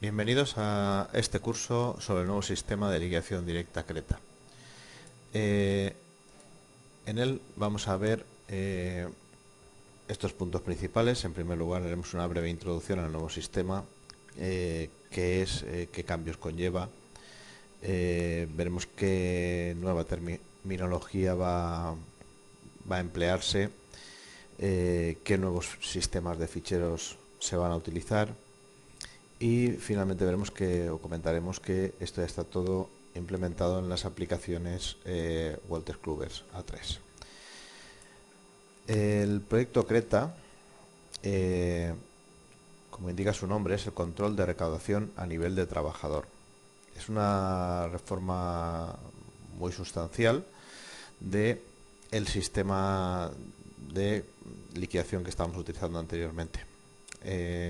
Bienvenidos a este curso sobre el nuevo sistema de liquidación directa Creta. En él vamos a ver estos puntos principales. En primer lugar, haremos una breve introducción al nuevo sistema, qué es, qué cambios conlleva. Veremos qué nueva terminología va a emplearse, qué nuevos sistemas de ficheros se van a utilizar. Y finalmente veremos o comentaremos que esto ya está todo implementado en las aplicaciones Wolters Kluwer A3. El proyecto Creta, como indica su nombre, es el control de recaudación a nivel de trabajador. Es una reforma muy sustancial de el sistema de liquidación que estábamos utilizando anteriormente.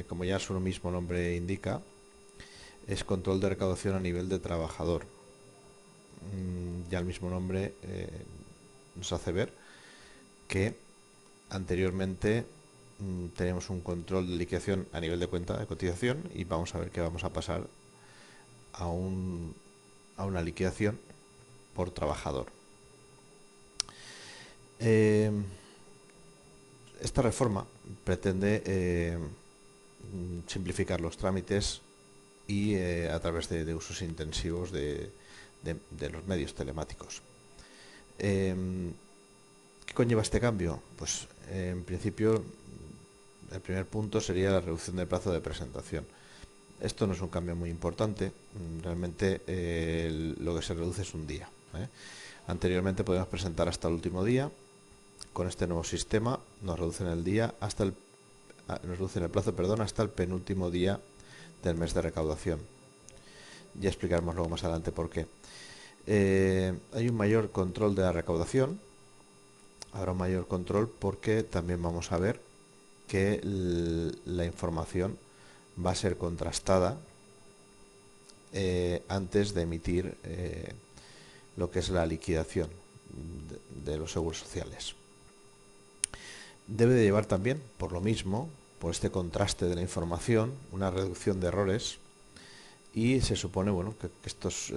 Como ya su mismo nombre indica, es control de recaudación a nivel de trabajador. Ya el mismo nombre nos hace ver que anteriormente tenemos un control de liquidación a nivel de cuenta de cotización y vamos a ver que vamos a pasar a una liquidación por trabajador. Esta reforma pretende simplificar los trámites y a través de usos intensivos de los medios telemáticos. ¿Qué conlleva este cambio? Pues en principio el primer punto sería la reducción del plazo de presentación. Esto no es un cambio muy importante, realmente lo que se reduce es un día. Anteriormente podíamos presentar hasta el último día. Con este nuevo sistema nos reducen el día nos reducen el plazo, hasta el penúltimo día del mes de recaudación. Ya explicaremos luego más adelante por qué. Hay un mayor control de la recaudación. Habrá un mayor control porque también vamos a ver que la información va a ser contrastada antes de emitir lo que es la liquidación de los seguros sociales. Debe de llevar también, por lo mismo, por este contraste de la información, una reducción de errores, y se supone que estos,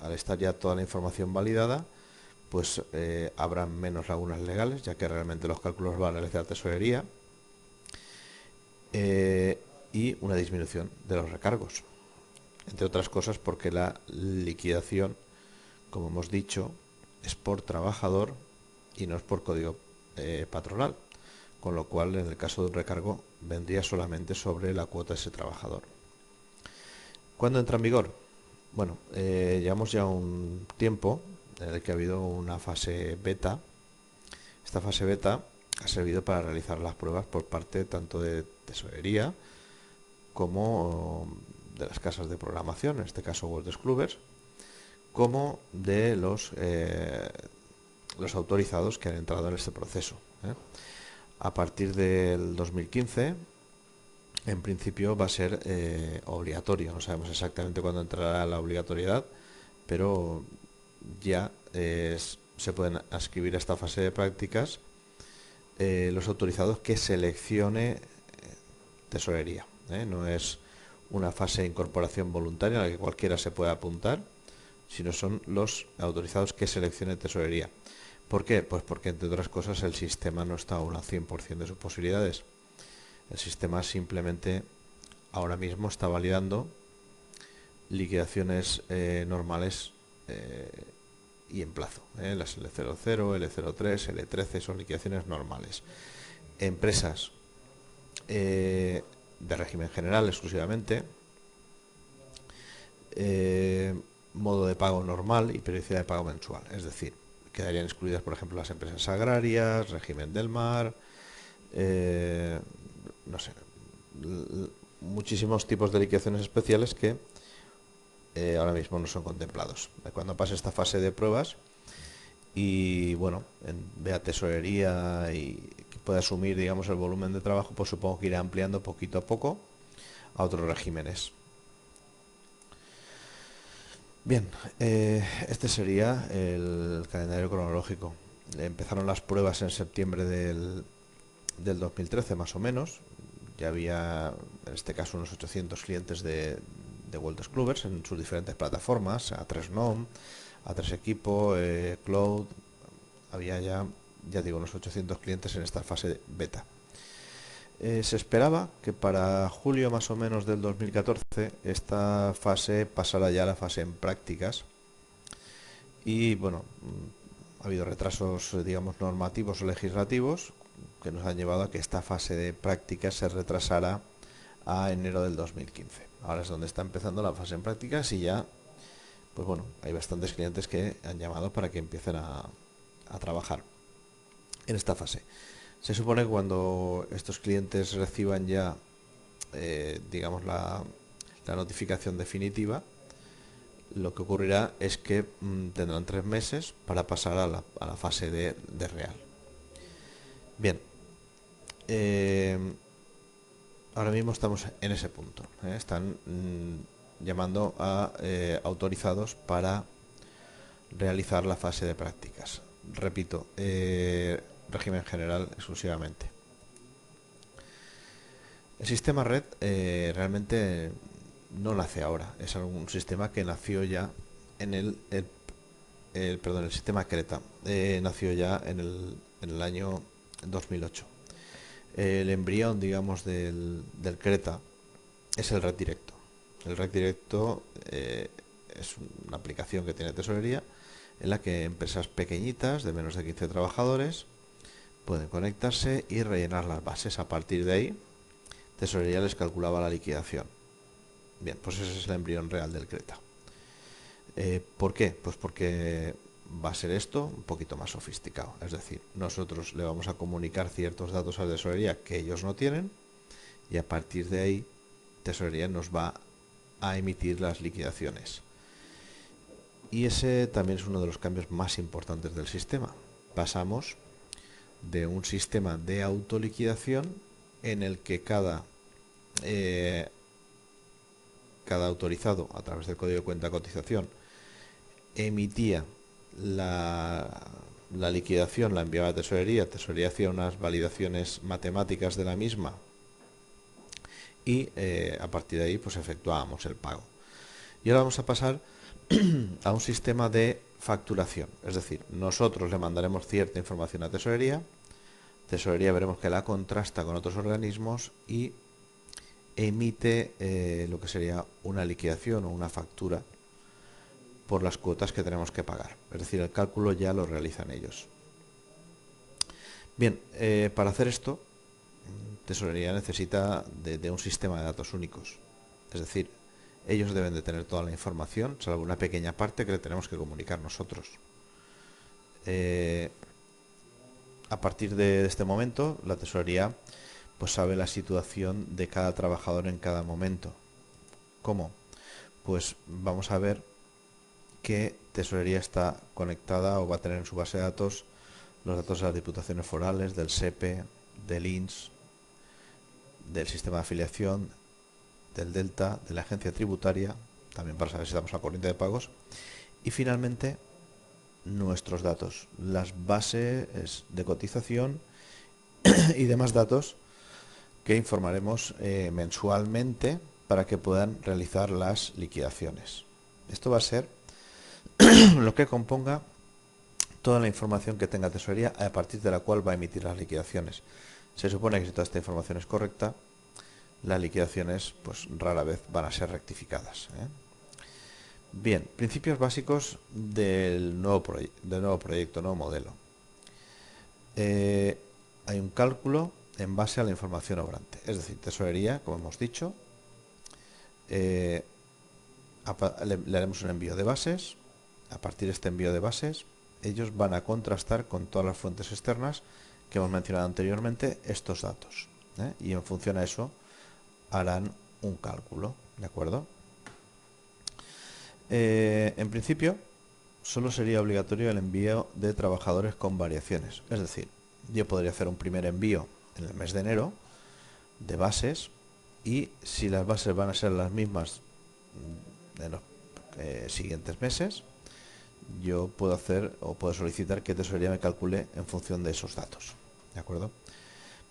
al estar ya toda la información validada, pues habrá menos lagunas legales, ya que realmente los cálculos van a realizar la tesorería, y una disminución de los recargos, entre otras cosas porque la liquidación, como hemos dicho, es por trabajador y no es por código patronal, con lo cual en el caso de un recargo vendría solamente sobre la cuota de ese trabajador. ¿Cuándo entra en vigor? Bueno, llevamos ya un tiempo en el que ha habido una fase beta. Esta fase beta ha servido para realizar las pruebas por parte tanto de tesorería como de las casas de programación, en este caso Wolters Kluwer, como de los autorizados que han entrado en este proceso. A partir del 2015, en principio va a ser obligatorio. No sabemos exactamente cuándo entrará la obligatoriedad, pero ya se pueden adscribir a esta fase de prácticas los autorizados que seleccione tesorería. No es una fase de incorporación voluntaria en la que cualquiera se puede apuntar, sino son los autorizados que seleccione tesorería. ¿Por qué? Pues porque, entre otras cosas, el sistema no está aún al 100% de sus posibilidades. El sistema simplemente ahora mismo está validando liquidaciones normales y en plazo. Las L00, L03, L13 son liquidaciones normales. Empresas de régimen general exclusivamente, modo de pago normal y periodicidad de pago mensual. Es decir, quedarían excluidas, por ejemplo, las empresas agrarias, régimen del mar, no sé, muchísimos tipos de liquidaciones especiales que ahora mismo no son contemplados. Cuando pase esta fase de pruebas y vea tesorería y que pueda asumir, digamos, el volumen de trabajo, pues supongo que irá ampliando poquito a poco a otros regímenes. Bien, este sería el calendario cronológico. Empezaron las pruebas en septiembre del 2013 más o menos. ya había, en este caso, unos 800 clientes de Wolters Kluwers en sus diferentes plataformas, A3NOM, A3 Equipo, Cloud. Había ya digo, unos 800 clientes en esta fase beta. Se esperaba que para julio más o menos del 2014 esta fase pasara ya a la fase en prácticas y bueno, ha habido retrasos, digamos, normativos o legislativos que nos han llevado a que esta fase de prácticas se retrasara a enero del 2015. Ahora es donde está empezando la fase en prácticas y ya, pues bueno, hay bastantes clientes que han llamado para que empiecen a trabajar en esta fase. Se supone que cuando estos clientes reciban ya, digamos, la notificación definitiva, lo que ocurrirá es que tendrán 3 meses para pasar a la fase de real. Bien, ahora mismo estamos en ese punto. Están llamando a autorizados para realizar la fase de prácticas. Repito, régimen general exclusivamente. El sistema red realmente no nace ahora, es un sistema que nació ya en el sistema Creta nació ya en el año 2008. El embrión, digamos, del Creta es el red directo. El red directo es una aplicación que tiene tesorería en la que empresas pequeñitas de menos de 15 trabajadores pueden conectarse y rellenar las bases. A partir de ahí, tesorería les calculaba la liquidación. Bien, pues ese es el embrión real del Creta. ¿Por qué? Pues porque va a ser esto un poquito más sofisticado. Es decir, nosotros le vamos a comunicar ciertos datos a la tesorería que ellos no tienen y a partir de ahí tesorería nos va a emitir las liquidaciones. Y ese también es uno de los cambios más importantes del sistema. Pasamos de un sistema de autoliquidación en el que cada autorizado a través del código de cuenta de cotización emitía la liquidación, la enviaba a tesorería hacía unas validaciones matemáticas de la misma y a partir de ahí pues efectuábamos el pago. Y ahora vamos a pasar a un sistema de facturación, es decir, nosotros le mandaremos cierta información a tesorería veremos que la contrasta con otros organismos y emite lo que sería una liquidación o una factura por las cuotas que tenemos que pagar. Es decir, el cálculo ya lo realizan ellos. Bien, para hacer esto, tesorería necesita de un sistema de datos únicos. Es decir, ellos deben de tener toda la información, salvo una pequeña parte que le tenemos que comunicar nosotros. A partir de este momento, la tesorería pues sabe la situación de cada trabajador en cada momento. ¿Cómo? Pues vamos a ver que tesorería está conectada o va a tener en su base de datos los datos de las diputaciones forales, del SEPE, del INS, del sistema de afiliación, del Delta, de la agencia tributaria, también para saber si estamos a corriente de pagos, y finalmente nuestros datos, las bases de cotización y demás datos que informaremos mensualmente para que puedan realizar las liquidaciones. Esto va a ser lo que componga toda la información que tenga tesorería a partir de la cual va a emitir las liquidaciones. Se supone que si toda esta información es correcta, las liquidaciones pues rara vez van a ser rectificadas. Bien, principios básicos del nuevo proyecto, nuevo modelo. Hay un cálculo en base a la información obrante, es decir, tesorería, como hemos dicho, le haremos un envío de bases. A partir de este envío de bases, ellos van a contrastar con todas las fuentes externas que hemos mencionado anteriormente estos datos, y en función a eso harán un cálculo, ¿de acuerdo? En principio, solo sería obligatorio el envío de trabajadores con variaciones, es decir, yo podría hacer un primer envío en el mes de enero de bases y si las bases van a ser las mismas en los siguientes meses, yo puedo hacer o puedo solicitar que tesorería me calcule en función de esos datos, ¿de acuerdo?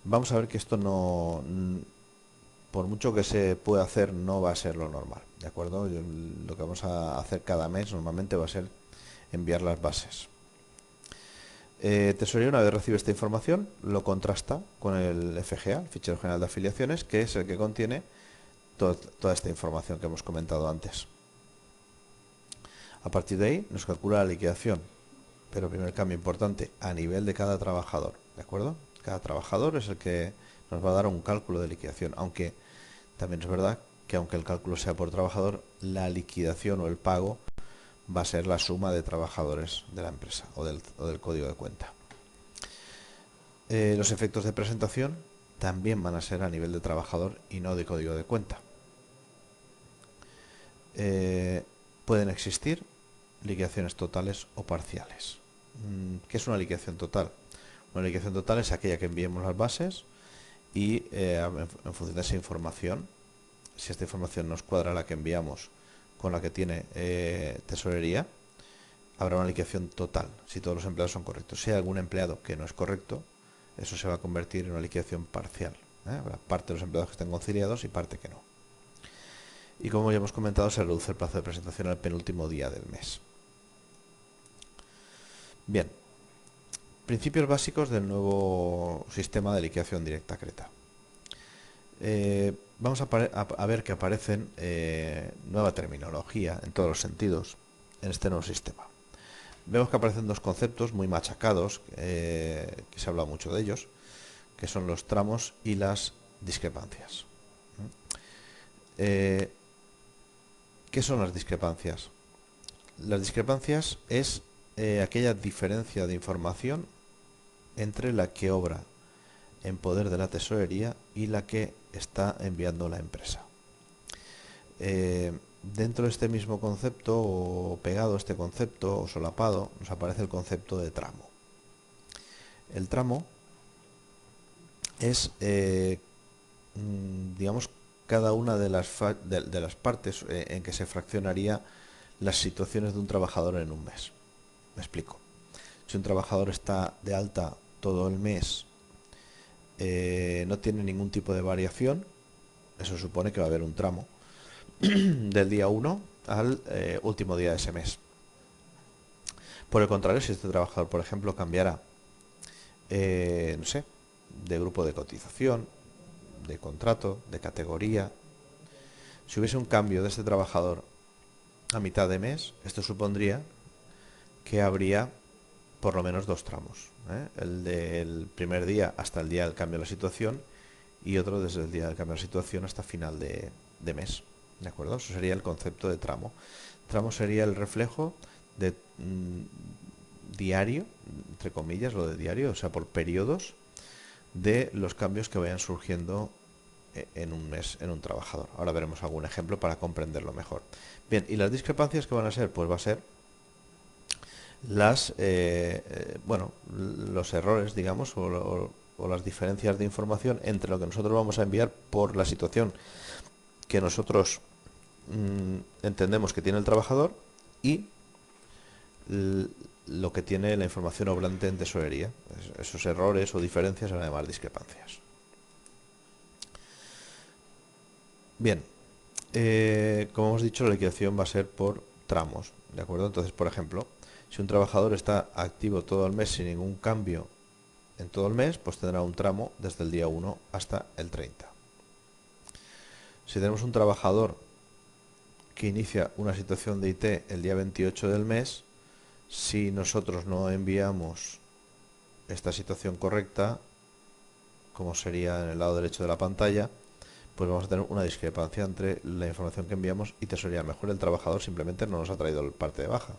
Vamos a ver que esto no por mucho que se pueda hacer, no va a ser lo normal, ¿de acuerdo? Lo que vamos a hacer cada mes normalmente va a ser enviar las bases. Tesorería, una vez recibe esta información, lo contrasta con el FGA, el Fichero General de Afiliaciones, que es el que contiene toda esta información que hemos comentado antes. A partir de ahí nos calcula la liquidación, pero primer cambio importante, a nivel de cada trabajador, ¿de acuerdo? Cada trabajador es el que nos va a dar un cálculo de liquidación, aunque también es verdad que aunque el cálculo sea por trabajador, la liquidación o el pago va a ser la suma de trabajadores de la empresa o del código de cuenta. Los efectos de presentación también van a ser a nivel de trabajador y no de código de cuenta. Pueden existir liquidaciones totales o parciales. ¿Qué es una liquidación total? Una liquidación total es aquella que enviemos las bases y en función de esa información, si esta información nos cuadra la que enviamos con la que tiene tesorería, habrá una liquidación total si todos los empleados son correctos. Si hay algún empleado que no es correcto, eso se va a convertir en una liquidación parcial. Habrá parte de los empleados que estén conciliados y parte que no. Y como ya hemos comentado, se reduce el plazo de presentación al penúltimo día del mes. Bien, principios básicos del nuevo sistema de liquidación directa Creta. Vamos a ver que aparecen nueva terminología en todos los sentidos en este nuevo sistema. Vemos que aparecen dos conceptos muy machacados, que se habla mucho de ellos, que son los tramos y las discrepancias. ¿Qué son las discrepancias? Las discrepancias es aquella diferencia de información entre la que obra en poder de la tesorería y la que está enviando la empresa. Dentro de este mismo concepto, o pegado a este concepto, o solapado, nos aparece el concepto de tramo. El tramo es, digamos, cada una de las partes en que se fraccionaría las situaciones de un trabajador en un mes. Me explico. Si un trabajador está de alta todo el mes, no tiene ningún tipo de variación, eso supone que va a haber un tramo del día 1 al último día de ese mes. Por el contrario, si este trabajador, por ejemplo, cambiara, no sé, de grupo de cotización, de contrato, de categoría, si hubiese un cambio de este trabajador a mitad de mes, esto supondría que habría por lo menos dos tramos, el del primer día hasta el día del cambio de la situación y otro desde el día del cambio de la situación hasta final de mes, ¿de acuerdo? Eso sería el concepto de tramo. Tramo sería el reflejo de diario, entre comillas, lo de diario, o sea, por periodos de los cambios que vayan surgiendo en un mes en un trabajador. Ahora veremos algún ejemplo para comprenderlo mejor. Bien, ¿y las discrepancias qué van a ser? Pues va a ser los errores, digamos, o las diferencias de información entre lo que nosotros vamos a enviar por la situación que nosotros entendemos que tiene el trabajador y lo que tiene la información obrante en tesorería. Esos errores o diferencias se van a llamar discrepancias. Bien, como hemos dicho, la liquidación va a ser por tramos, ¿de acuerdo? Entonces, por ejemplo, si un trabajador está activo todo el mes sin ningún cambio en todo el mes, pues tendrá un tramo desde el día 1 hasta el 30. Si tenemos un trabajador que inicia una situación de IT el día 28 del mes, si nosotros no enviamos esta situación correcta, como sería en el lado derecho de la pantalla, pues vamos a tener una discrepancia entre la información que enviamos y tesorería. Mejor el trabajador simplemente no nos ha traído el parte de baja,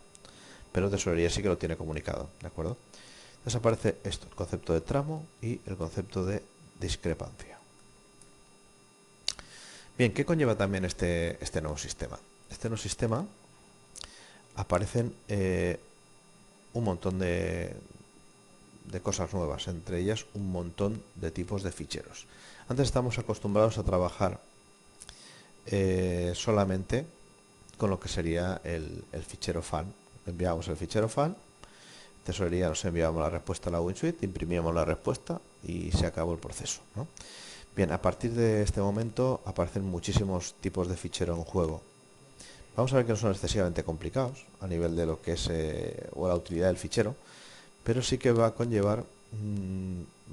pero tesorería sí que lo tiene comunicado, ¿de acuerdo? Entonces aparece esto, el concepto de tramo y el concepto de discrepancia. Bien, ¿qué conlleva también este nuevo sistema? Este nuevo sistema aparecen un montón de cosas nuevas, entre ellas un montón de tipos de ficheros. Antes estamos acostumbrados a trabajar solamente con lo que sería el fichero FAN. Enviábamos el fichero FAN, tesorería nos enviábamos la respuesta a la WinSuite, imprimíamos la respuesta y se acabó el proceso, ¿no? Bien, a partir de este momento aparecen muchísimos tipos de fichero en juego. Vamos a ver que no son excesivamente complicados a nivel de lo que es o la utilidad del fichero, pero sí que va a conllevar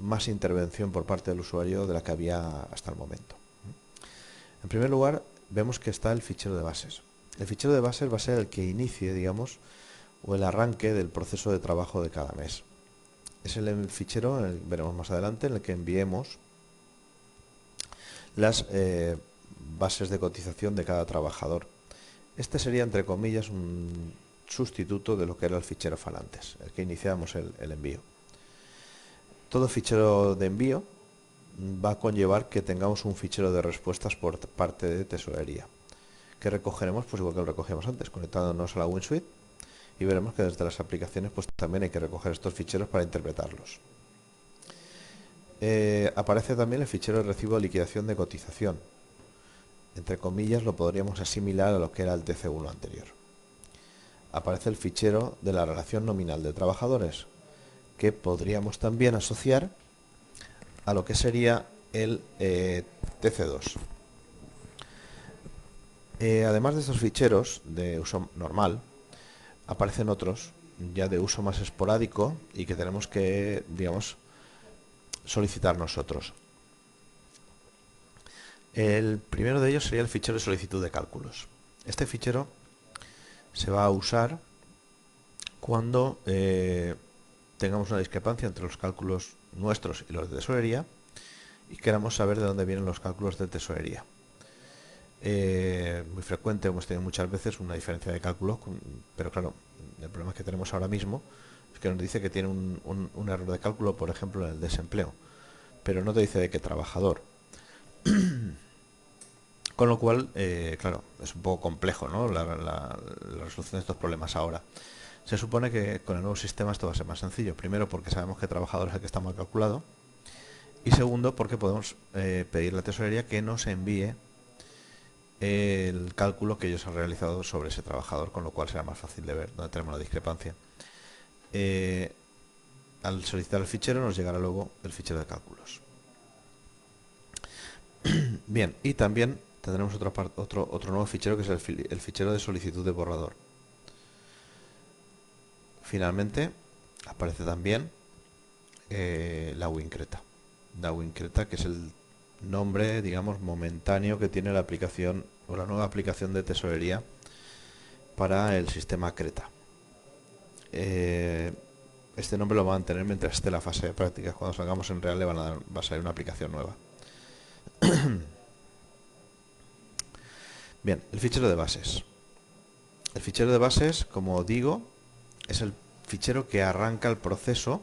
más intervención por parte del usuario de la que había hasta el momento. En primer lugar, vemos que está el fichero de bases. El fichero de bases va a ser el que inicie, digamos, o el arranque del proceso de trabajo de cada mes. Es el fichero, veremos más adelante, en el que enviemos las bases de cotización de cada trabajador. Este sería, entre comillas, un sustituto de lo que era el fichero Falantes, el que iniciamos el envío. Todo fichero de envío va a conllevar que tengamos un fichero de respuestas por parte de tesorería, que recogeremos pues igual que lo recogíamos antes, conectándonos a la WinSuite, y veremos que desde las aplicaciones pues también hay que recoger estos ficheros para interpretarlos. Aparece también el fichero de recibo de liquidación de cotización. Entre comillas lo podríamos asimilar a lo que era el TC1 anterior. Aparece el fichero de la relación nominal de trabajadores, que podríamos también asociar a lo que sería el TC2. Además de estos ficheros de uso normal, aparecen otros ya de uso más esporádico y que tenemos que, digamos, solicitar nosotros. El primero de ellos sería el fichero de solicitud de cálculos. Este fichero se va a usar cuando tengamos una discrepancia entre los cálculos nuestros y los de tesorería y queramos saber de dónde vienen los cálculos de tesorería. Muy frecuente, hemos tenido muchas veces una diferencia de cálculos, pero claro, el problema que tenemos ahora mismo es que nos dice que tiene un error de cálculo, por ejemplo, en el desempleo, pero no te dice de qué trabajador. Con lo cual, claro, es un poco complejo, ¿no? la resolución de estos problemas ahora. Se supone que con el nuevo sistema esto va a ser más sencillo. Primero, porque sabemos qué trabajador es el que está mal calculado. Y segundo, porque podemos pedirle a la tesorería que nos envíe el cálculo que ellos han realizado sobre ese trabajador, con lo cual será más fácil de ver dónde tenemos la discrepancia. Al solicitar el fichero nos llegará luego el fichero de cálculos. Bien, y también tendremos otro nuevo fichero, que es el fichero de solicitud de borrador. Finalmente aparece también la WinCreta. La WinCreta, que es el nombre, digamos, momentáneo que tiene la aplicación o la nueva aplicación de tesorería para el sistema Creta. Este nombre lo van a mantener mientras esté la fase de prácticas. Cuando salgamos en real va a salir una aplicación nueva. Bien, el fichero de bases. El fichero de bases, como digo, es el fichero que arranca el proceso,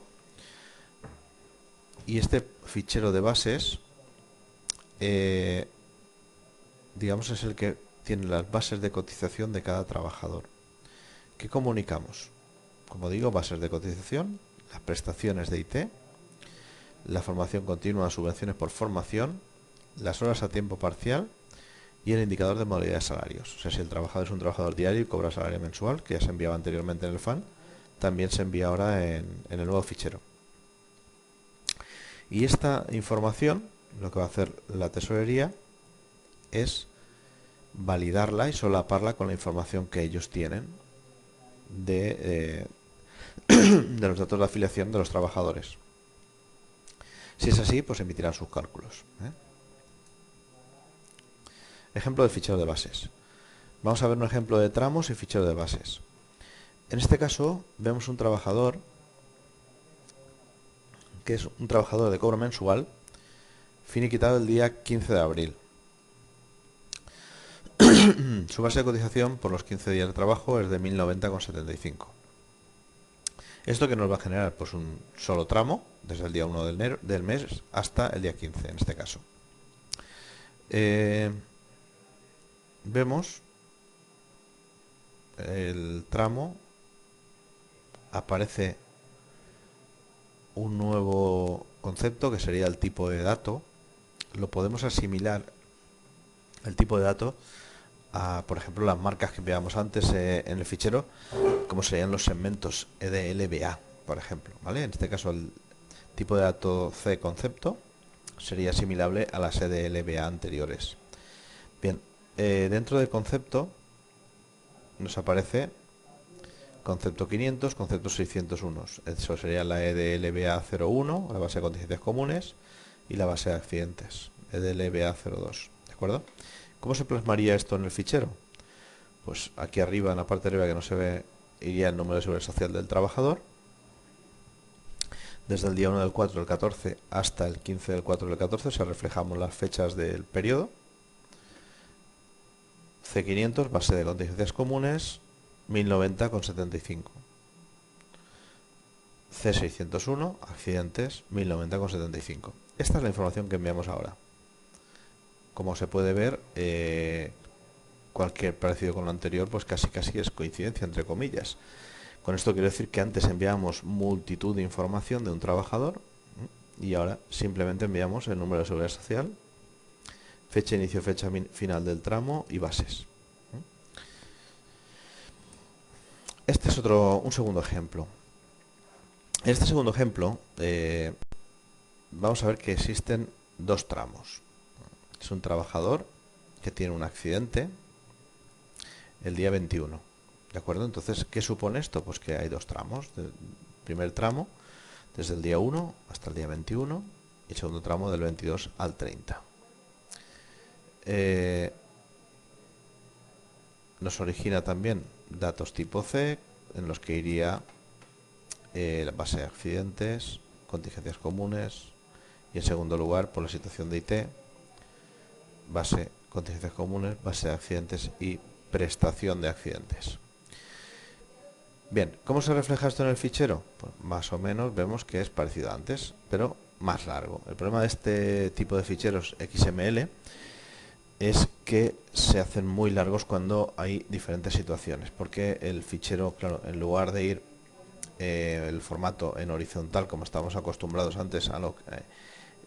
y este fichero de bases, digamos, es el que tiene las bases de cotización de cada trabajador. ¿Qué comunicamos? Como digo, bases de cotización, las prestaciones de IT, la formación continua, subvenciones por formación, las horas a tiempo parcial y el indicador de modalidad de salarios. O sea, si el trabajador es un trabajador diario y cobra salario mensual, que ya se enviaba anteriormente en el FAN, también se envía ahora en el nuevo fichero. Y esta información, lo que va a hacer la tesorería es validarla y solaparla con la información que ellos tienen de los datos de afiliación de los trabajadores. Si es así, pues emitirán sus cálculos. Ejemplo del fichero de bases. Vamos a ver un ejemplo de tramos y fichero de bases. En este caso vemos un trabajador que es un trabajador de cobro mensual, finiquitado el día 15 de abril. Su base de cotización por los 15 días de trabajo es de 1090,75. Esto que nos va a generar pues un solo tramo, desde el día 1 del mes hasta el día 15 en este caso. Vemos el tramo, aparece un nuevo concepto que sería el tipo de dato. Lo podemos asimilar, el tipo de dato, a, por ejemplo, las marcas que veíamos antes en el fichero, como serían los segmentos EDLBA, por ejemplo, ¿vale? En este caso el tipo de dato C concepto sería asimilable a las EDLBA anteriores. Bien, dentro del concepto nos aparece concepto 500, concepto 601. Eso sería la EDLBA 01, la base de contingencias comunes, y la base de accidentes, EDLBA 02. ¿De acuerdo? ¿Cómo se plasmaría esto en el fichero? Pues aquí arriba, en la parte de arriba que no se ve, iría el número de seguridad social del trabajador. Desde el día 1 del 4 del 14 hasta el 15 del 4 del 14 se reflejamos las fechas del periodo. C500, base de contingencias comunes, 1090,75. C601, accidentes, 1090,75. Esta es la información que enviamos ahora. Como se puede ver, cualquier parecido con lo anterior, pues casi es coincidencia, entre comillas. Con esto quiero decir que antes enviamos multitud de información de un trabajador y ahora simplemente enviamos el número de seguridad social, fecha de inicio, fecha final del tramo y bases. Este es un segundo ejemplo. En este segundo ejemplo vamos a ver que existen dos tramos. Es un trabajador que tiene un accidente el día 21. ¿De acuerdo? Entonces, ¿qué supone esto? Pues que hay dos tramos. El primer tramo desde el día 1 hasta el día 21 y el segundo tramo del 22 al 30. Nos origina también datos tipo C, en los que iría la base de accidentes, contingencias comunes y en segundo lugar, por la situación de IT, base contingencias comunes, base de accidentes y prestación de accidentes. Bien, ¿cómo se refleja esto en el fichero? Pues más o menos vemos que es parecido a antes, pero más largo. El problema de este tipo de ficheros XML es que se hacen muy largos cuando hay diferentes situaciones, porque el fichero, claro, en lugar de ir el formato en horizontal, como estábamos acostumbrados antes,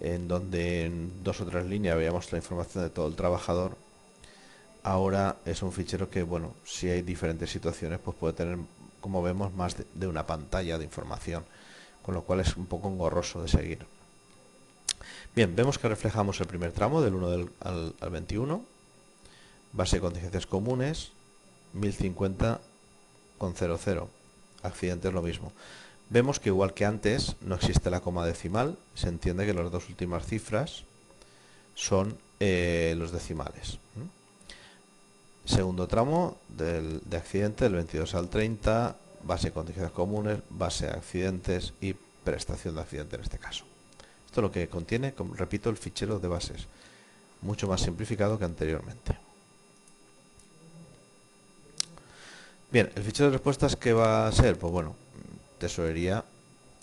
en donde en 2 o 3 líneas veíamos la información de todo el trabajador, ahora es un fichero que, bueno, si hay diferentes situaciones, pues puede tener, como vemos, más de una pantalla de información, con lo cual es un poco engorroso de seguir. Bien, vemos que reflejamos el primer tramo del 1 al 21, base de contingencias comunes, 1050,00, accidentes lo mismo. Vemos que igual que antes no existe la coma decimal, se entiende que las dos últimas cifras son los decimales. Segundo tramo de accidente del 22 al 30, base de contingencias comunes, base de accidentes y prestación de accidente en este caso. Esto es lo que contiene, como repito, el fichero de bases, mucho más simplificado que anteriormente. Bien, el fichero de respuestas, ¿qué va a ser? Pues bueno, tesorería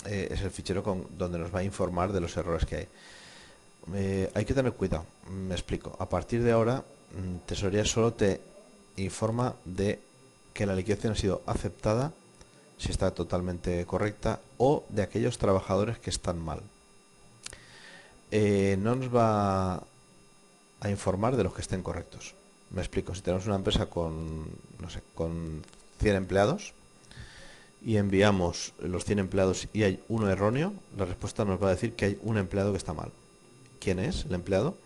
es el fichero donde nos va a informar de los errores que hay. Hay que tener cuidado, me explico. A partir de ahora, tesorería solo te informa de que la liquidación ha sido aceptada, si está totalmente correcta, o de aquellos trabajadores que están mal. No nos va a informar de los que estén correctos. Me explico, si tenemos una empresa con, no sé, con 100 empleados y enviamos los 100 empleados y hay uno erróneo, la respuesta nos va a decir que hay un empleado que está mal. ¿Quién es el empleado?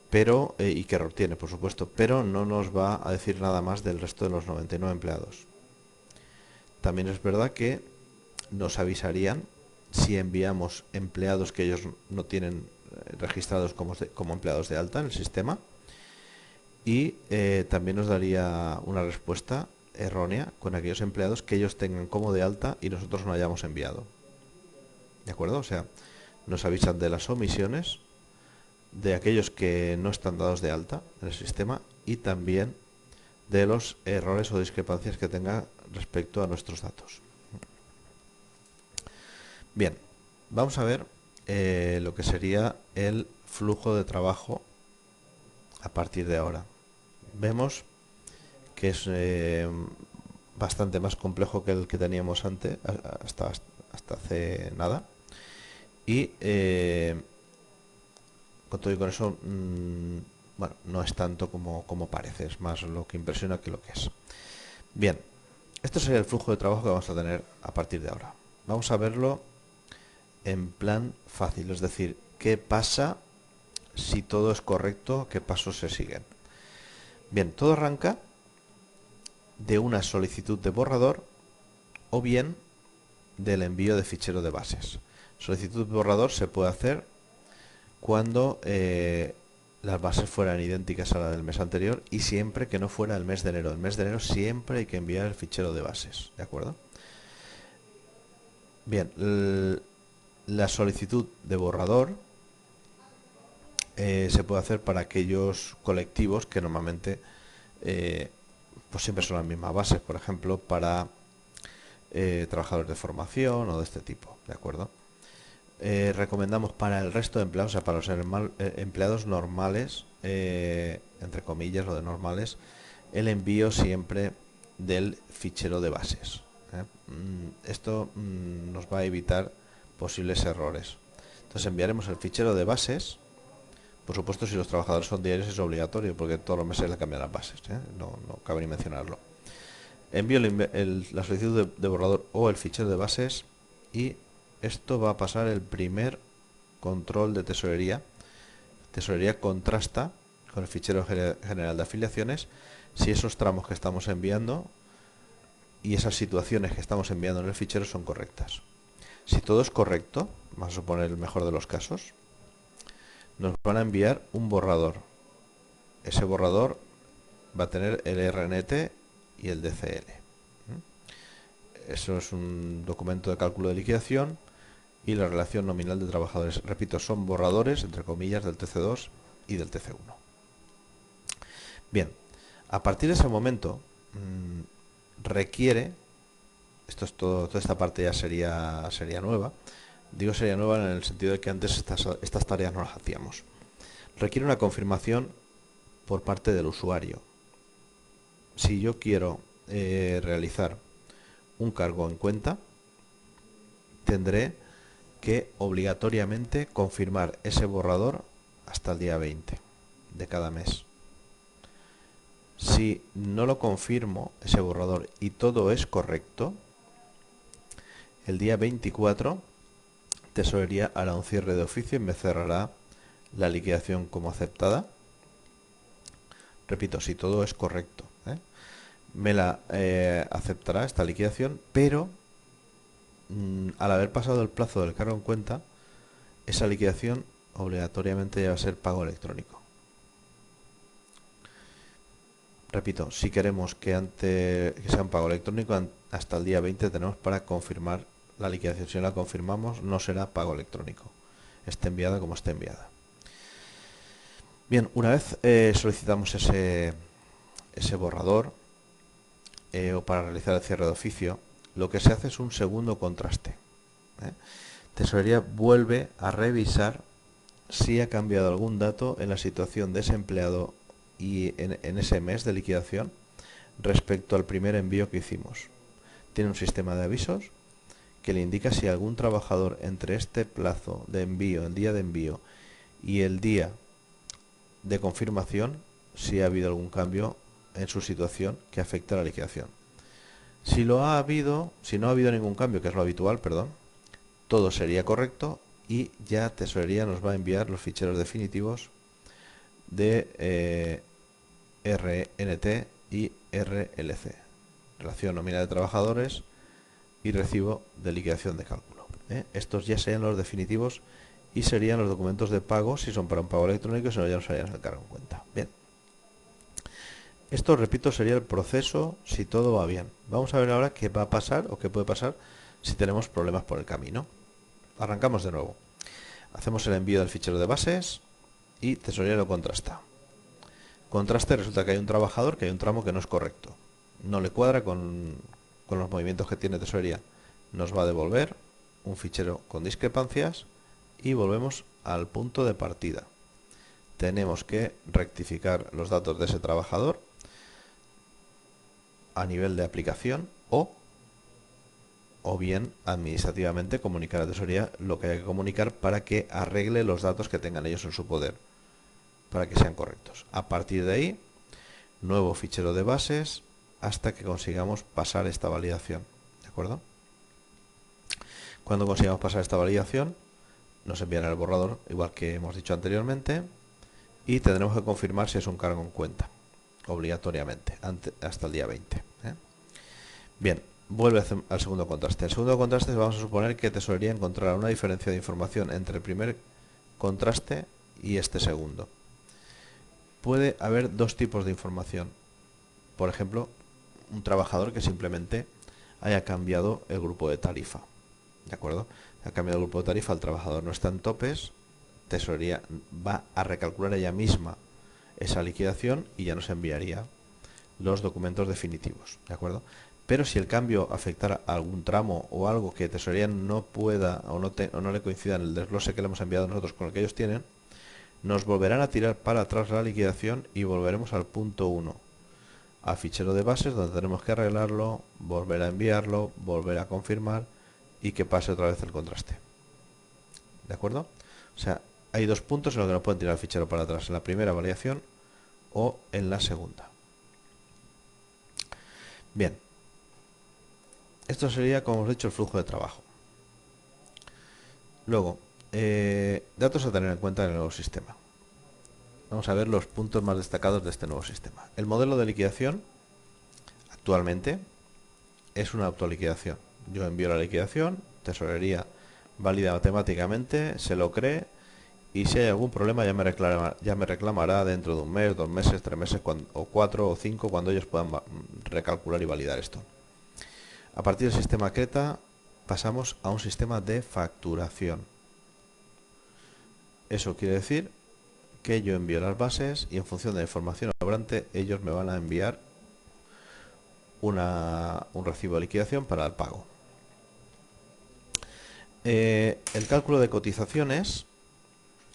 Pero y qué error tiene, por supuesto, pero no nos va a decir nada más del resto de los 99 empleados. También es verdad que nos avisarían si enviamos empleados que ellos no tienen registrados como empleados de alta en el sistema, y también nos daría una respuesta errónea con aquellos empleados que ellos tengan como de alta y nosotros no hayamos enviado. ¿De acuerdo? O sea, nos avisan de las omisiones, de aquellos que no están dados de alta en el sistema y también de los errores o discrepancias que tenga respecto a nuestros datos. Bien, vamos a ver lo que sería el flujo de trabajo a partir de ahora. Vemos que es bastante más complejo que el que teníamos antes, hasta hace nada. Y con todo y con eso, bueno, no es tanto como parece, es más lo que impresiona que lo que es. Bien, esto sería el flujo de trabajo que vamos a tener a partir de ahora. Vamos a verlo en plan fácil, es decir, qué pasa si todo es correcto, qué pasos se siguen. Bien, todo arranca de una solicitud de borrador o bien del envío de fichero de bases. Solicitud de borrador se puede hacer cuando las bases fueran idénticas a la del mes anterior y siempre que no fuera el mes de enero. El mes de enero siempre hay que enviar el fichero de bases, ¿de acuerdo? Bien, la solicitud de borrador se puede hacer para aquellos colectivos que normalmente pues siempre son las mismas bases, por ejemplo, para trabajadores de formación o de este tipo, ¿de acuerdo? Recomendamos para el resto de empleados, o sea, para los empleados normales, entre comillas, lo de normales, el envío siempre del fichero de bases. Esto nos va a evitar posibles errores. Entonces enviaremos el fichero de bases. Por supuesto, si los trabajadores son diarios es obligatorio, porque todos los meses le cambian las bases, no cabe ni mencionarlo. Envío la solicitud de borrador o el fichero de bases y esto va a pasar el primer control de tesorería. Tesorería contrasta con el fichero general de afiliaciones si esos tramos que estamos enviando y esas situaciones que estamos enviando en el fichero son correctas. Si todo es correcto, vamos a suponer el mejor de los casos, nos van a enviar un borrador. Ese borrador va a tener el RNT y el DCL. Eso es un documento de cálculo de liquidación y la relación nominal de trabajadores. Repito, son borradores, entre comillas, del TC2 y del TC1. Bien, a partir de ese momento requiere, esto es todo, toda esta parte ya sería nueva. Digo sería nueva en el sentido de que antes estas tareas no las hacíamos. Requiere una confirmación por parte del usuario. Si yo quiero realizar un cargo en cuenta, tendré que obligatoriamente confirmar ese borrador hasta el día 20 de cada mes. Si no lo confirmo, ese borrador, y todo es correcto, el día 24 Tesorería hará un cierre de oficio y me cerrará la liquidación como aceptada. Repito, si todo es correcto, me la aceptará esta liquidación, pero al haber pasado el plazo del cargo en cuenta, esa liquidación obligatoriamente ya va a ser pago electrónico. Repito, si queremos que sea un pago electrónico, hasta el día 20 tenemos para confirmar la liquidación. Si no la confirmamos, no será pago electrónico, esté enviada como esté enviada. Bien, una vez solicitamos ese borrador o para realizar el cierre de oficio, lo que se hace es un segundo contraste. Tesorería vuelve a revisar si ha cambiado algún dato en la situación de ese empleado y en ese mes de liquidación respecto al primer envío que hicimos. Tiene un sistema de avisos que le indica si algún trabajador entre este plazo de envío, el día de envío y el día de confirmación, si ha habido algún cambio en su situación que afecte a la liquidación. Si no ha habido ningún cambio, que es lo habitual, todo sería correcto y ya Tesorería nos va a enviar los ficheros definitivos de RNT y RLC, relación nominal de trabajadores y recibo de liquidación de cálculo. Estos ya serían los definitivos y serían los documentos de pago si son para un pago electrónico, si no ya nos harían el cargo en cuenta. Bien, esto, repito, sería el proceso si todo va bien. Vamos a ver ahora qué va a pasar o qué puede pasar si tenemos problemas por el camino. Arrancamos de nuevo. Hacemos el envío del fichero de bases y Tesorería lo contrasta. Contraste, resulta que hay un trabajador, que hay un tramo que no es correcto. No le cuadra con los movimientos que tiene Tesorería. Nos va a devolver un fichero con discrepancias y volvemos al punto de partida. Tenemos que rectificar los datos de ese trabajador a nivel de aplicación o bien administrativamente comunicar a Tesorería lo que hay que comunicar para que arregle los datos que tengan ellos en su poder, para que sean correctos. A partir de ahí, nuevo fichero de bases hasta que consigamos pasar esta validación. ¿De acuerdo? Cuando consigamos pasar esta validación, nos enviará el borrador, igual que hemos dicho anteriormente, y tendremos que confirmar si es un cargo en cuenta, obligatoriamente, hasta el día 20. Bien, vuelve al segundo contraste. El segundo contraste vamos a suponer que Tesorería encontrará una diferencia de información entre el primer contraste y este segundo. Puede haber dos tipos de información. Por ejemplo, un trabajador que simplemente haya cambiado el grupo de tarifa. ¿De acuerdo? Ha cambiado el grupo de tarifa, el trabajador no está en topes, Tesorería va a recalcular ella misma esa liquidación y ya nos enviaría los documentos definitivos. ¿De acuerdo? Pero si el cambio afectara a algún tramo o algo que Tesorería no pueda o no le coincida en el desglose que le hemos enviado nosotros con el que ellos tienen, nos volverán a tirar para atrás la liquidación y volveremos al punto 1, al fichero de bases, donde tenemos que arreglarlo, volver a enviarlo, volver a confirmar y que pase otra vez el contraste. ¿De acuerdo? O sea, hay dos puntos en los que nos pueden tirar el fichero para atrás, en la primera variación o en la segunda. Bien, esto sería, como hemos dicho, el flujo de trabajo. Luego, datos a tener en cuenta en el nuevo sistema. Vamos a ver los puntos más destacados de este nuevo sistema. El modelo de liquidación actualmente es una autoliquidación. Yo envío la liquidación, Tesorería valida matemáticamente, se lo cree y si hay algún problema ya me reclamará dentro de un mes, 2 meses, 3 meses o 4 o 5 cuando ellos puedan recalcular y validar esto. A partir del sistema CRETA pasamos a un sistema de facturación. Eso quiere decir que yo envío las bases y en función de la información obrante ellos me van a enviar un recibo de liquidación para el pago. El cálculo de cotizaciones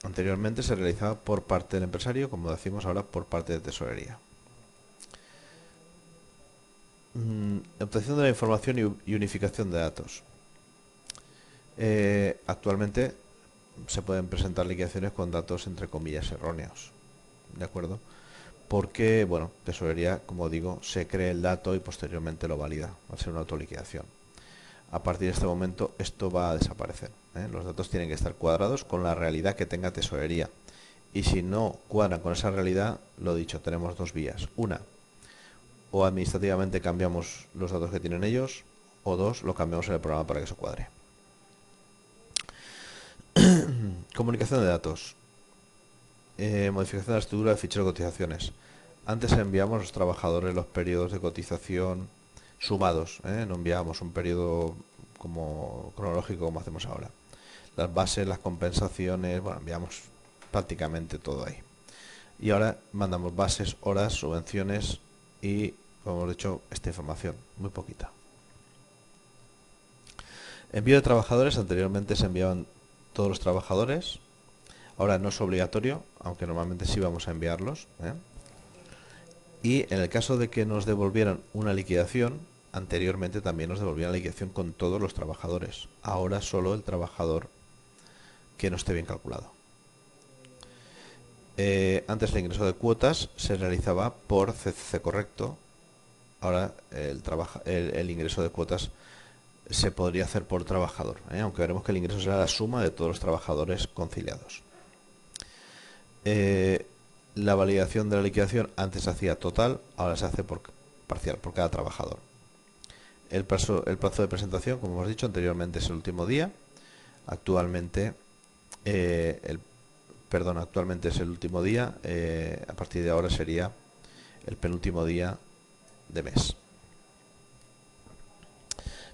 anteriormente se realizaba por parte del empresario, como decimos ahora por parte de Tesorería. Obtención de la información y unificación de datos. Actualmente se pueden presentar liquidaciones con datos entre comillas erróneos, ¿de acuerdo? Porque, bueno, Tesorería, como digo, se cree el dato y posteriormente lo valida al ser una autoliquidación. A partir de este momento esto va a desaparecer, ¿eh? Los datos tienen que estar cuadrados con la realidad que tenga Tesorería. Y si no cuadran con esa realidad, lo dicho, tenemos dos vías. Una, o administrativamente cambiamos los datos que tienen ellos, o dos, lo cambiamos en el programa para que eso cuadre. Comunicación de datos. Modificación de la estructura de fichero de cotizaciones. Antes enviamos a los trabajadores los periodos de cotización sumados, no enviábamos un periodo como cronológico como hacemos ahora. Las bases, las compensaciones, bueno, enviamos prácticamente todo ahí. Y ahora mandamos bases, horas, subvenciones y, como hemos dicho, esta información, muy poquita. Envío de trabajadores, anteriormente se enviaban todos los trabajadores, ahora no es obligatorio, aunque normalmente sí vamos a enviarlos, Y en el caso de que nos devolvieran una liquidación, anteriormente también nos devolvían la liquidación con todos los trabajadores. Ahora solo el trabajador que no esté bien calculado. Antes el ingreso de cuotas se realizaba por CCC correcto. Ahora el ingreso de cuotas se podría hacer por trabajador, aunque veremos que el ingreso será la suma de todos los trabajadores conciliados. La validación de la liquidación antes se hacía total, ahora se hace por parcial, por cada trabajador. El plazo de presentación, como hemos dicho anteriormente, es el último día. Actualmente actualmente es el último día. A partir de ahora sería el penúltimo día de mes.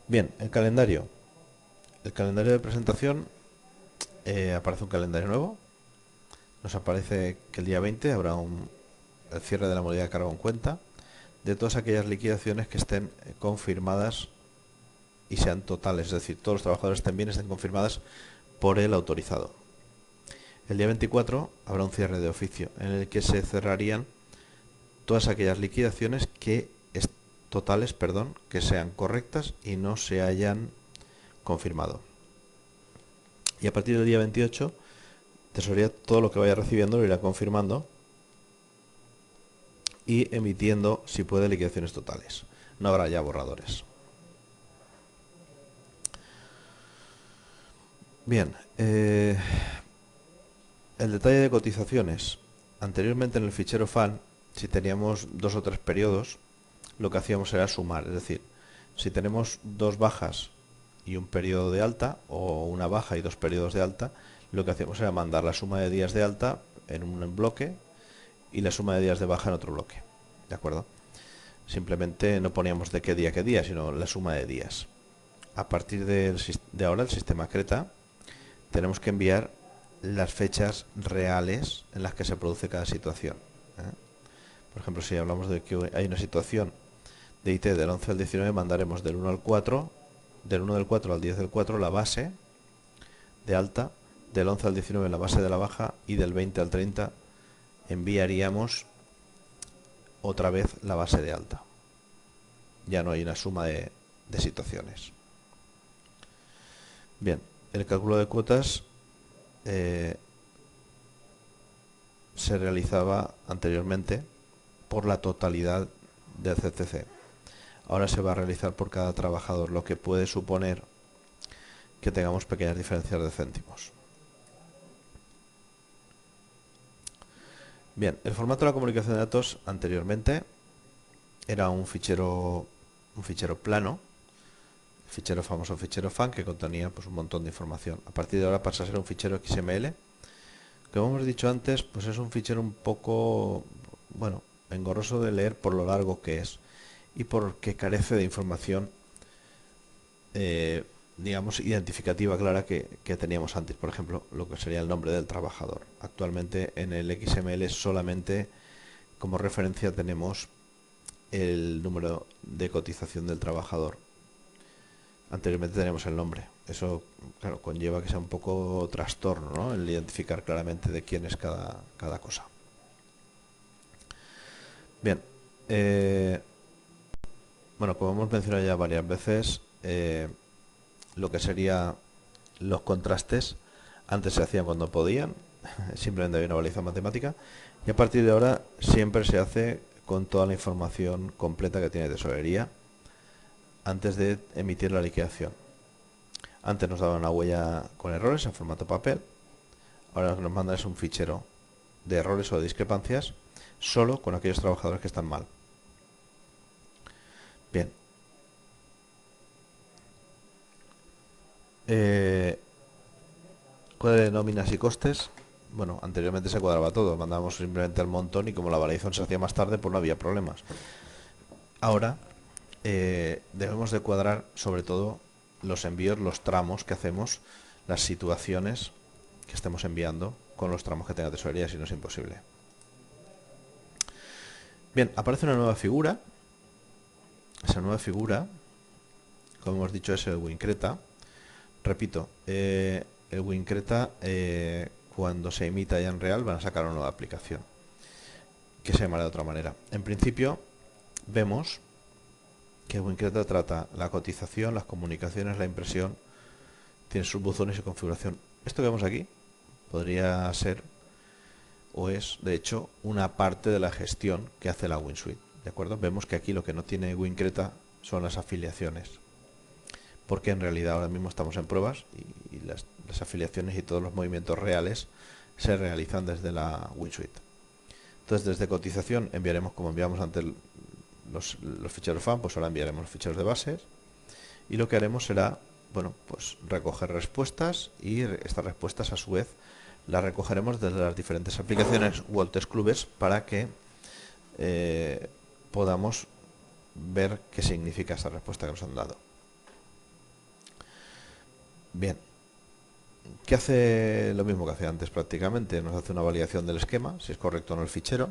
Bien, el calendario. El calendario de presentación, aparece un calendario nuevo. Nos aparece que el día 20 habrá el cierre de la modalidad de cargo en cuenta de todas aquellas liquidaciones que estén confirmadas y sean totales, es decir, todos los trabajadores también estén confirmadas por el autorizado. El día 24 habrá un cierre de oficio en el que se cerrarían todas aquellas liquidaciones totales, que sean correctas y no se hayan confirmado. Y a partir del día 28, Tesorería todo lo que vaya recibiendo lo irá confirmando y emitiendo, si puede, liquidaciones totales. No habrá ya borradores. Bien, el detalle de cotizaciones. Anteriormente en el fichero fan, si teníamos 2 o 3 periodos, lo que hacíamos era sumar. Es decir, si tenemos 2 bajas y un periodo de alta, o una baja y 2 periodos de alta, lo que hacíamos era mandar la suma de días de alta en un bloque y la suma de días de baja en otro bloque. ¿De acuerdo? Simplemente no poníamos de qué día, sino la suma de días. A partir de ahora, el sistema Creta, tenemos que enviar las fechas reales en las que se produce cada situación. ¿Eh? Por ejemplo, si hablamos de que hay una situación de IT del 11 al 19, mandaremos del 1 al 4, del 1 del 4 al 10 del 4 la base de alta, del 11 al 19 la base de la baja y del 20 al 30 enviaríamos otra vez la base de alta. Ya no hay una suma de situaciones. Bien, el cálculo de cuotas se realizaba anteriormente por la totalidad del CCC. Ahora se va a realizar por cada trabajador, lo que puede suponer que tengamos pequeñas diferencias de céntimos. Bien, el formato de la comunicación de datos anteriormente era un fichero plano, famoso fichero FAN, que contenía pues un montón de información. A partir de ahora pasa a ser un fichero XML. Como hemos dicho antes, pues es un fichero un poco, bueno, engorroso de leer por lo largo que es y porque carece de información, digamos, identificativa clara que teníamos antes. Por ejemplo, lo que sería el nombre del trabajador. Actualmente en el XML solamente como referencia tenemos el número de cotización del trabajador. Anteriormente tenemos el nombre. Eso, claro, conlleva que sea un poco trastorno, ¿no? El identificar claramente de quién es cada cosa. Bien, bueno, como hemos mencionado ya varias veces, lo que sería los contrastes antes se hacían cuando podían, simplemente había una baliza matemática, y a partir de ahora siempre se hace con toda la información completa que tiene tesorería antes de emitir la liquidación. Antes nos daban una huella con errores en formato papel, ahora lo que nos mandan es un fichero de errores o de discrepancias solo con aquellos trabajadores que están mal. Bien. Cuadro de nóminas y costes. Bueno, anteriormente se cuadraba todo, mandábamos simplemente el montón y como la validación se hacía más tarde, pues no había problemas. Ahora debemos de cuadrar sobre todo los envíos, los tramos que hacemos, las situaciones que estemos enviando con los tramos que tenga tesorería, si no es imposible. Bien, aparece una nueva figura. Esa nueva figura, como hemos dicho, es el WinCreta. Repito, el WinCreta cuando se emita ya en real van a sacar una nueva aplicación que se llamará de otra manera. En principio vemos que WinCreta trata la cotización, las comunicaciones, la impresión, tiene sus buzones y configuración. Esto que vemos aquí podría ser o es de hecho una parte de la gestión que hace la WinSuite. ¿De acuerdo? Vemos que aquí lo que no tiene WinCreta son las afiliaciones, porque en realidad ahora mismo estamos en pruebas y las afiliaciones y todos los movimientos reales se realizan desde la WinSuite. Entonces desde cotización enviaremos, como enviamos antes los ficheros FAN, pues ahora enviaremos los ficheros de bases y lo que haremos será, bueno, pues recoger respuestas y estas respuestas a su vez las recogeremos desde las diferentes aplicaciones Walters Clubes para que podamos ver qué significa esa respuesta que nos han dado. Bien, ¿qué hace? Lo mismo que hacía antes prácticamente. Nos hace una validación del esquema, si es correcto o no el fichero.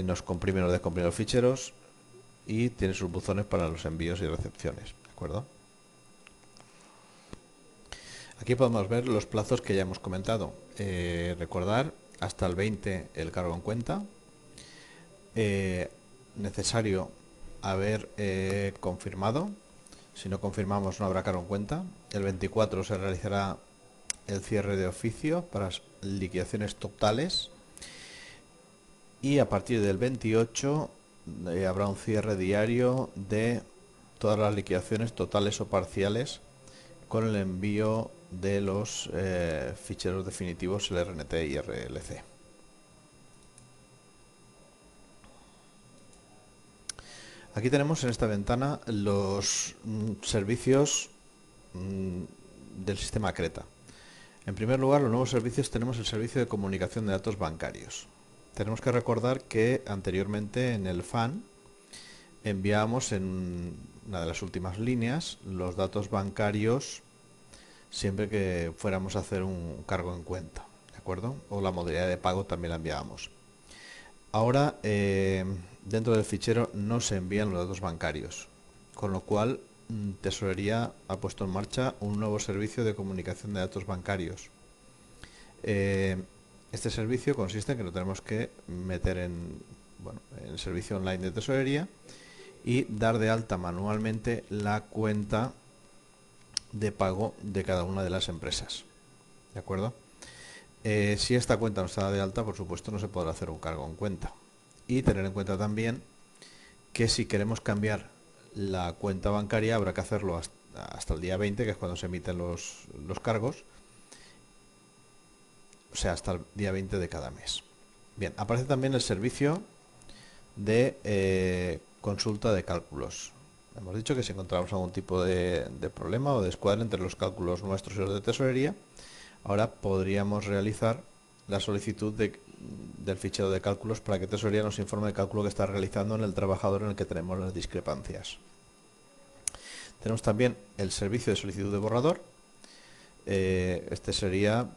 Nos comprime o nos descomprime los ficheros y tiene sus buzones para los envíos y recepciones. ¿De acuerdo? Aquí podemos ver los plazos que ya hemos comentado. Recordar, hasta el 20 el cargo en cuenta. Necesario haber confirmado. Si no confirmamos no habrá cargo en cuenta. El 24 se realizará el cierre de oficio para liquidaciones totales. Y a partir del 28 habrá un cierre diario de todas las liquidaciones totales o parciales con el envío de los ficheros definitivos LRNT y RLC. Aquí tenemos en esta ventana los servicios del sistema Creta. En primer lugar, los nuevos servicios, tenemos el servicio de comunicación de datos bancarios. Tenemos que recordar que anteriormente en el FAN enviábamos en una de las últimas líneas los datos bancarios siempre que fuéramos a hacer un cargo en cuenta, ¿de acuerdo? O la modalidad de pago también la enviábamos. Ahora, dentro del fichero no se envían los datos bancarios, con lo cual Tesorería ha puesto en marcha un nuevo servicio de comunicación de datos bancarios. Este servicio consiste en que lo tenemos que meter en el servicio online de Tesorería y dar de alta manualmente la cuenta de pago de cada una de las empresas. ¿De acuerdo? Si esta cuenta no está de alta, por supuesto no se podrá hacer un cargo en cuenta. Y tener en cuenta también que si queremos cambiar la cuenta bancaria habrá que hacerlo hasta el día 20, que es cuando se emiten los cargos, o sea, hasta el día 20 de cada mes. Bien, aparece también el servicio de consulta de cálculos. Hemos dicho que si encontramos algún tipo de problema o de descuadre entre los cálculos nuestros y los de Tesorería, ahora podríamos realizar la solicitud del fichero de cálculos para que Tesorería nos informe del cálculo que está realizando en el trabajador en el que tenemos las discrepancias. Tenemos también el servicio de solicitud de borrador. Este sería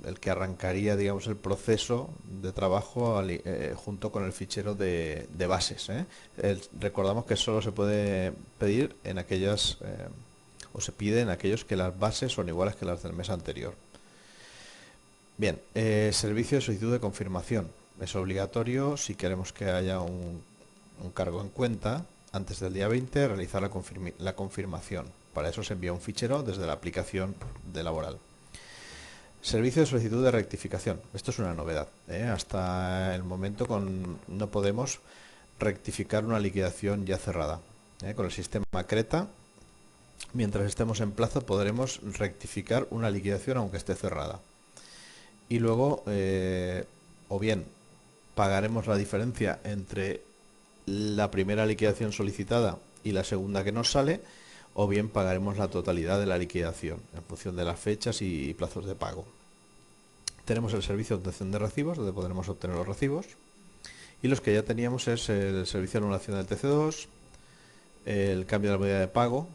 el que arrancaría, digamos, el proceso de trabajo junto con el fichero de bases. Recordamos que solo se puede pedir en aquellas o se pide en aquellos que las bases son iguales que las del mes anterior. Bien, servicio de solicitud de confirmación. Es obligatorio, si queremos que haya un cargo en cuenta, antes del día 20, realizar la confirmación. Para eso se envía un fichero desde la aplicación de Laboral. Servicio de solicitud de rectificación. Esto es una novedad. Hasta el momento no podemos rectificar una liquidación ya cerrada. Con el sistema Creta, mientras estemos en plazo, podremos rectificar una liquidación aunque esté cerrada. Y luego, o bien pagaremos la diferencia entre la primera liquidación solicitada y la segunda que nos sale, o bien pagaremos la totalidad de la liquidación en función de las fechas y plazos de pago. Tenemos el servicio de obtención de recibos, donde podremos obtener los recibos, y los que ya teníamos es el servicio de anulación del TC2, el cambio de la medida de pago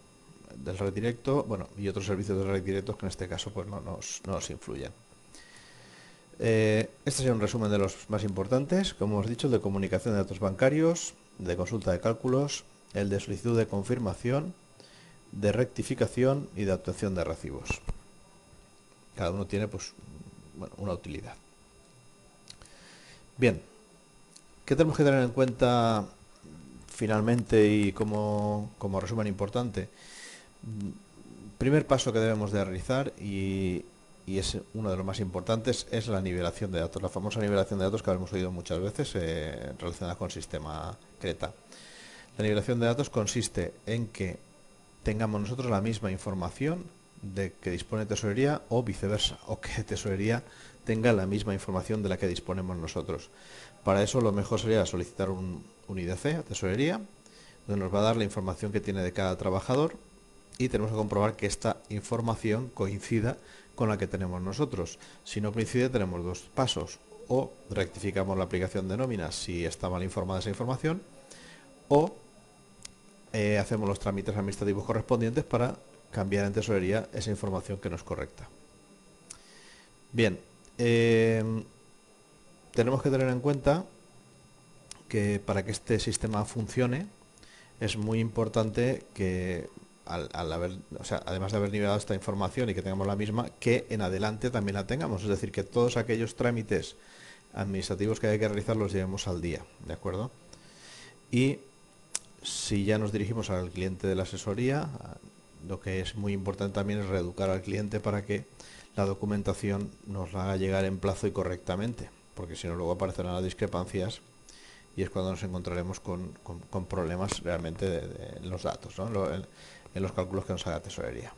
del red directo, y otros servicios de red directos que en este caso pues no nos influyen. Este sería un resumen de los más importantes, como hemos dicho, el de comunicación de datos bancarios, de consulta de cálculos, el de solicitud de confirmación, de rectificación y de obtención de recibos. Cada uno tiene una utilidad. Bien, ¿qué tenemos que tener en cuenta finalmente y como resumen importante? Primer paso que debemos de realizar y es uno de los más importantes, es la nivelación de datos, la famosa nivelación de datos que habremos oído muchas veces relacionada con el sistema Creta. La nivelación de datos consiste en que tengamos nosotros la misma información de que dispone Tesorería o viceversa, o que Tesorería tenga la misma información de la que disponemos nosotros. Para eso lo mejor sería solicitar un IDC a Tesorería, donde nos va a dar la información que tiene de cada trabajador y tenemos que comprobar que esta información coincida con la que tenemos nosotros. Si no coincide, tenemos dos pasos: o rectificamos la aplicación de nóminas si está mal informada esa información, o hacemos los trámites administrativos correspondientes para cambiar en Tesorería esa información que no es correcta. Bien, tenemos que tener en cuenta que para que este sistema funcione es muy importante que además de haber nivelado esta información y que tengamos la misma, que en adelante también la tengamos, es decir, que todos aquellos trámites administrativos que hay que realizar los llevemos al día, ¿de acuerdo? Y si ya nos dirigimos al cliente de la asesoría, lo que es muy importante también es reeducar al cliente para que la documentación nos la haga llegar en plazo y correctamente, porque si no luego aparecerán las discrepancias y es cuando nos encontraremos con problemas realmente en los datos, ¿no? En los cálculos que nos haga Tesorería.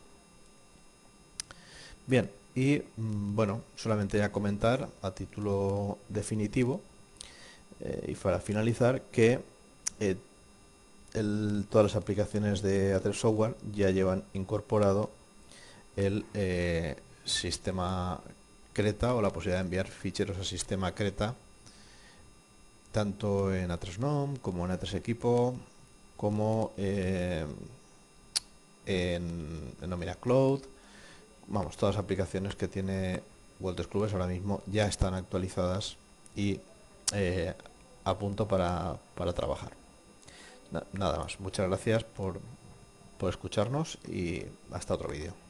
Bien, y bueno, solamente ya comentar a título definitivo y para finalizar que eh, todas las aplicaciones de A3 Software ya llevan incorporado el sistema Creta o la posibilidad de enviar ficheros al sistema Creta tanto en A3 NOM como en A3 Equipo como en Nomina Cloud. Vamos, todas las aplicaciones que tiene Wolters Clubes ahora mismo ya están actualizadas y eh, a punto para trabajar. Nada más. Muchas gracias por escucharnos y hasta otro vídeo.